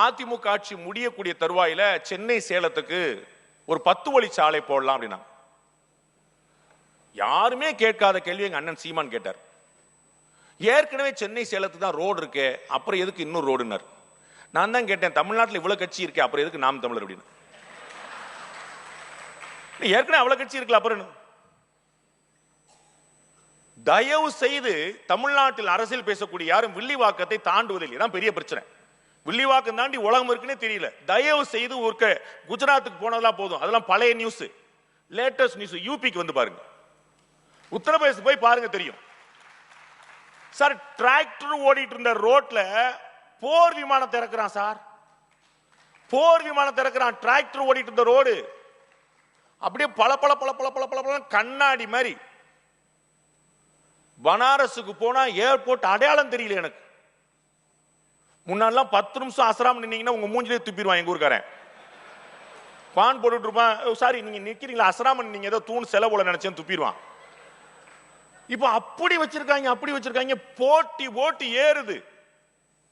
அதிமுக ஆட்சி முடியக்கூடிய தருவாயில சென்னை சேலத்துக்கு ஒரு 10 வழி சாலை போடலாம் அப்படின்னா யாருமே கேட்காத கேள்வி எங்க அண்ணன் சீமான் கேட்டார். ஏற்கனவே சென்னை சேலத்துக்கு தான் ரோடு இருக்கே, அப்புறம் எதுக்கு இன்னொரு ரோடுன்னார். நான் தான் கேட்டேன், தமிழ்நாட்டில் இவ்வளவு கட்சி இருக்கே, அப்புறம் எதுக்கு நாம் தமிழர் அப்படின்னு. ஏற்கனவே அவ்வளவு கட்சி இருக்குல்ல, அப்புறம் தயவு செய்து தமிழ்நாட்டில் அரசியல் பேசக்கூடிய யாரும் வில்லிவாக்கத்தை தாண்டுவதில்லை. தான் பெரிய பிரச்சனை. வில்லிவாக்கம் தாண்டி உலகம் இருக்குன்னே தெரியல. தயவு செய்து ஒரு குஜராத்துக்கு போனதெல்லாம் போதும், அதெல்லாம் பழைய நியூஸ். லேட்டஸ்ட் நியூஸ் யூபிக்கு வந்து பாருங்க, உத்தரப்பிரதேச போய் பாருங்க தெரியும். சார் டிராக்டர் ஓடிட்டு இருந்த ரோட்ல போர் விமானத்தை இறக்குறான். சார் போர் விமானத்தை இறக்குறான். டிராக்டர் ஓடிட்டு இருந்த ரோடு அப்படியே பல பல பல பல பல பல பல கண்ணாடி மாதிரி. பனாரஸுக்கு போனா ஏர்போர்ட் அடையாளம் தெரியல எனக்கு. முன்னாடிலாம் 10 நிமிஷம் அசராம நின்னீங்கன்னா உங்க மூஞ்சிலே துப்பிடுவான் எங்க ஊருக்காரன். பான் போட்டுட்டு இருப்பான். சாரி நீங்க நிக்கிறீங்களா, அசராம நீங்க ஏதோ தூண் செலவுல நினைச்சேன்னு துப்பிடுவான். இப்ப அப்படி வச்சிருக்காங்க, அப்படி வச்சிருக்காங்க. போட்டி போட்டி ஏறுது.